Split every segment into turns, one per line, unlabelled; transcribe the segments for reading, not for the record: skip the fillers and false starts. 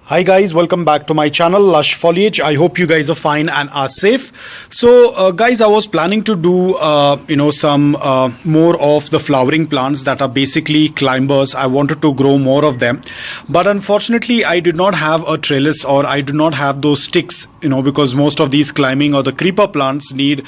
Hi guys, welcome back to my channel Lush Foliage. I hope you guys are fine and are safe. So guys, I was planning to do some more of the flowering plants that are basically climbers. I wanted to grow more of them, but unfortunately I did not have a trellis, or I do not have those sticks, because most of these climbing or the creeper plants need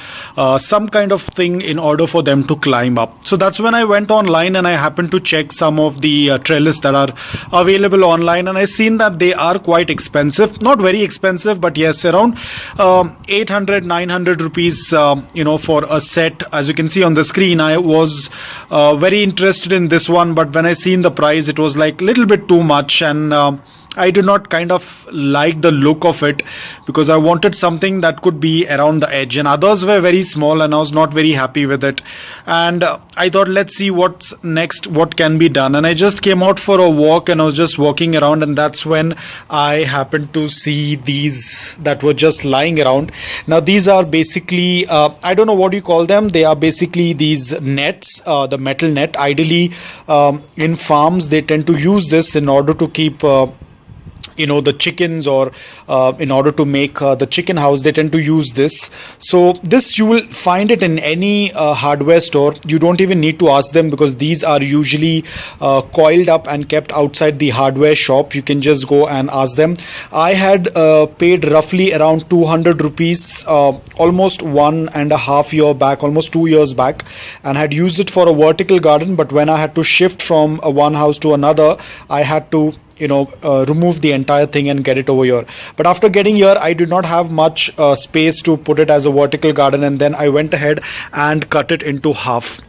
some kind of thing in order for them to climb up. So that's when I went online and I happened to check some of the trellis that are available online, and I seen that they are quite expensive. Not very expensive, but yes, around 800-900 rupees for a set. As you can see on the screen, I was very interested in this one, but when I seen the price, it was like a little bit too much, and I did not kind of like the look of it, because I wanted something that could be around the edge, and others were very small and I was not very happy with it. And I thought, let's see what's next, what can be done. And I just came out for a walk and I was just walking around, and that's when I happened to see these that were just lying around. Now these are basically I don't know what you call them. They are basically these nets, the metal net. Ideally in farms they tend to use this in order to keep the chickens, or in order to make the chicken house, they tend to use this. So this, you will find it in any hardware store. You don't even need to ask them, because these are usually coiled up and kept outside the hardware shop. You can just go and ask them. I had paid roughly around 200 rupees almost 1.5 years back, almost 2 years back, and had used it for a vertical garden. But when I had to shift from one house to another, I had to remove the entire thing and get it over here. But after getting here, I did not have much space to put it as a vertical garden, and then I went ahead and cut it into half.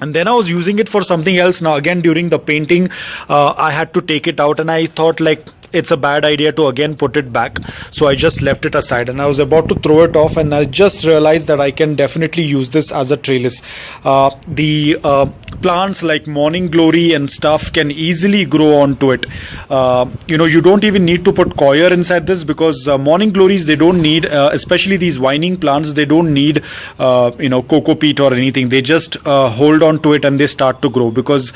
And then I was using it for something else. Now again, during the painting, I had to take it out, and I thought like it's a bad idea to again put it back, so I just left it aside, and I was about to throw it off, and I just realized that I can definitely use this as a trellis. The plants like morning glory and stuff can easily grow onto it. You don't even need to put coir inside this, because morning glories, they don't need especially these vining plants, they don't need coco peat or anything. They just hold on to it and they start to grow, because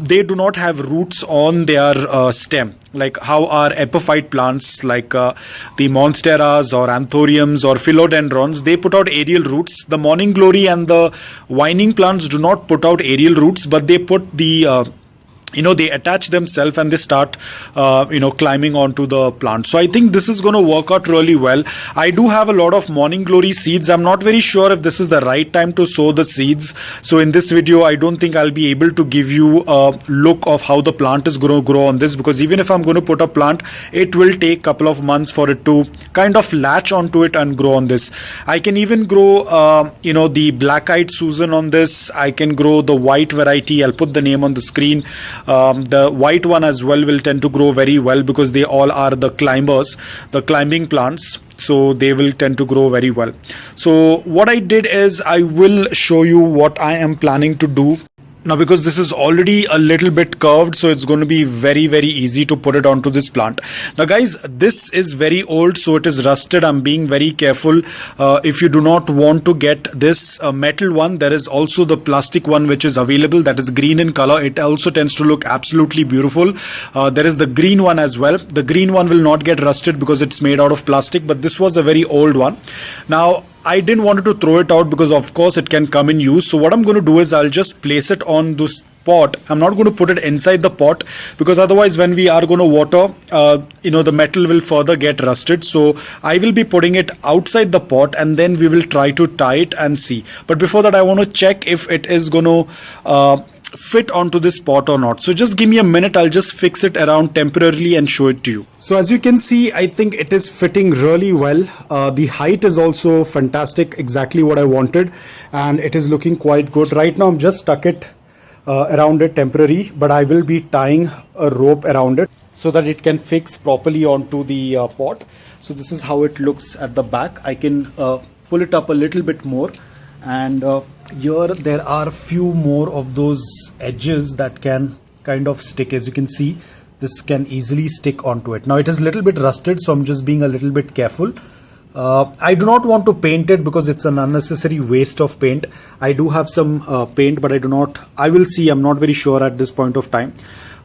they do not have roots on their stem, like how our epiphyte plants like the monsteras or anthuriums or philodendrons, they put out aerial roots. The morning glory and the vining plants do not put out aerial roots, but they put the they attach themselves and they start climbing onto the plant. So I think this is going to work out really well. I do have a lot of morning glory seeds. I'm not very sure if this is the right time to sow the seeds, so in this video I don't think I'll be able to give you a look of how the plant is going to grow on this, because even if I'm going to put a plant, it will take a couple of months for it to kind of latch onto it and grow on this. I can even grow the black-eyed Susan on this. I can grow the white variety. I'll put the name on the screen. The white one as well will tend to grow very well, because they all are the climbers, the climbing plants, so they will tend to grow very well. So what I did is I will show you what I am planning to do. Now, because this is already a little bit curved, so it's going to be very easy to put it onto this plant. Now guys, this is very old, so it is rusted. I'm being very careful. If you do not want to get this metal one, there is also the plastic one which is available, that is green in color. It also tends to look absolutely beautiful. There is the green one as well. The green one will not get rusted because it's made out of plastic, but this was a very old one. Now I didn't want to throw it out, because of course it can come in use. So what I'm going to do is I'll just place it on this pot. I'm not going to put it inside the pot, because otherwise when we are going to water, the metal will further get rusted. So I will be putting it outside the pot, and then we will try to tie it and see. But before that, I want to check if it is going to fit onto this pot or not. So just give me a minute. I'll just fix it around temporarily and show it to you. So as you can see, I think it is fitting really well. The height is also fantastic, exactly what I wanted, and it is looking quite good. Right now I'm just stuck it around it temporary, but I will be tying a rope around it so that it can fix properly onto the pot. So this is how it looks at the back. I can pull it up a little bit more, and here there are a few more of those edges that can kind of stick. As you can see, this can easily stick onto it. Now it is a little bit rusted, so I'm just being a little bit careful. I do not want to paint it, because it's an unnecessary waste of paint. I do have some paint, but I will see. I'm not very sure at this point of time.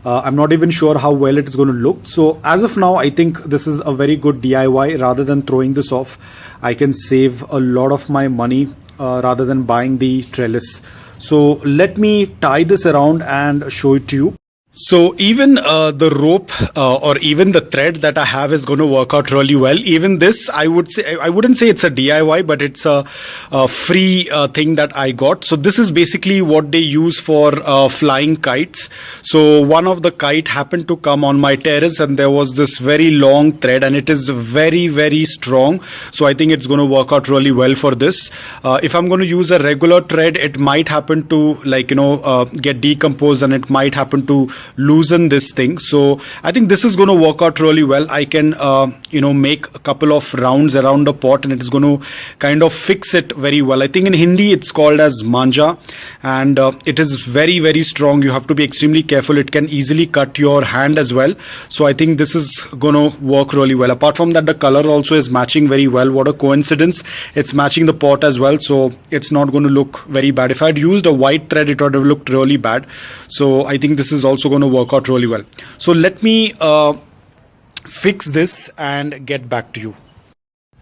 I'm not even sure how well it is going to look. So as of now, I think this is a very good DIY. Rather than throwing this off, I can save a lot of my money rather than buying the trellis. So let me tie this around and show it to you. So even the rope or even the thread that I have is going to work out really well. Even this, I wouldn't say it's a DIY, but it's a free thing that I got. So this is basically what they use for flying kites. So one of the kite happened to come on my terrace, and there was this very long thread, and it is very, very strong. So I think it's going to work out really well for this. If I'm going to use a regular thread, it might happen to get decomposed, and it might happen to loosen this thing. So I think this is going to work out really well. I can make a couple of rounds around the pot, and it is going to kind of fix it very well. I think in Hindi it's called as manja, and it is very, very strong. You have to be extremely careful. It can easily cut your hand as well. So I think this is going to work really well. Apart from that, the color also is matching very well. What a coincidence. It's matching the pot as well, so it's not going to look very bad. If I had used a white thread, it would have looked really bad. So I think this is also going to work out really well. So let me fix this and get back to you.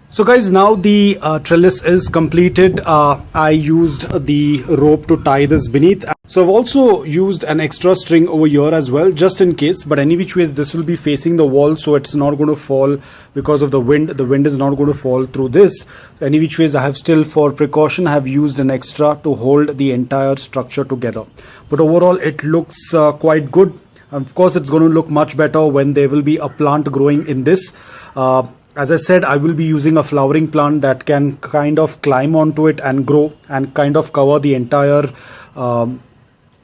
So guys, now the trellis is completed. I used the rope to tie this beneath. So I've also used an extra string over here as well, just in case. But any which ways, this will be facing the wall, so it's not going to fall because of the wind. The wind is not going to fall through this. Any which ways, I have still, for precaution, I have used an extra to hold the entire structure together. But overall, it looks quite good. Of course, it's going to look much better when there will be a plant growing in this. As I said, I will be using a flowering plant that can kind of climb onto it and grow and kind of cover the entire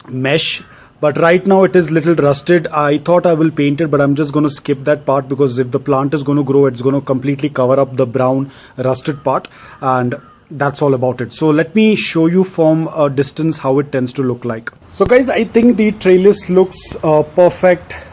mesh. But right now it is little rusted. I thought I will paint it, but I'm just going to skip that part, because if the plant is going to grow, it's going to completely cover up the brown rusted part, and that's all about it. So let me show you from a distance how it tends to look like. So guys, I think the trellis looks perfect.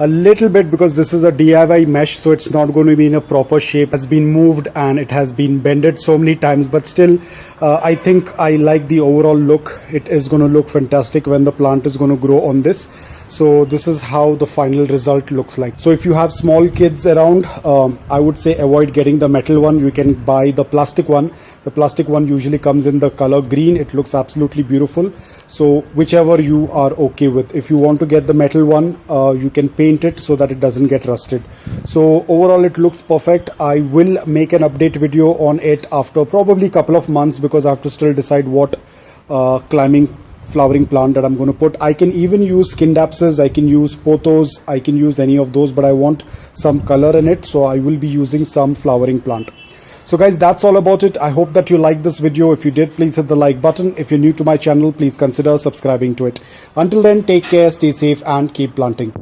A little bit, because this is a DIY mesh, so it's not going to be in a proper shape. It has been moved and it has been bended so many times, but still I think I like the overall look. It is going to look fantastic when the plant is going to grow on this. So this is how the final result looks like. So if you have small kids around, I would say avoid getting the metal one. You can buy the plastic one. The plastic one usually comes in the color green. It looks absolutely beautiful. So whichever you are okay with. If you want to get the metal one, you can paint it so that it doesn't get rusted. So overall it looks perfect. I will make an update video on it after probably a couple of months, because I have to still decide what climbing flowering plant that I'm going to put. I can even use skindapses, I can use pothos, I can use any of those, but I want some color in it, so I will be using some flowering plant. So guys, that's all about it. I hope that you liked this video. If you did, please hit the like button. If you're new to my channel, please consider subscribing to it. Until then, take care, stay safe, and keep planting.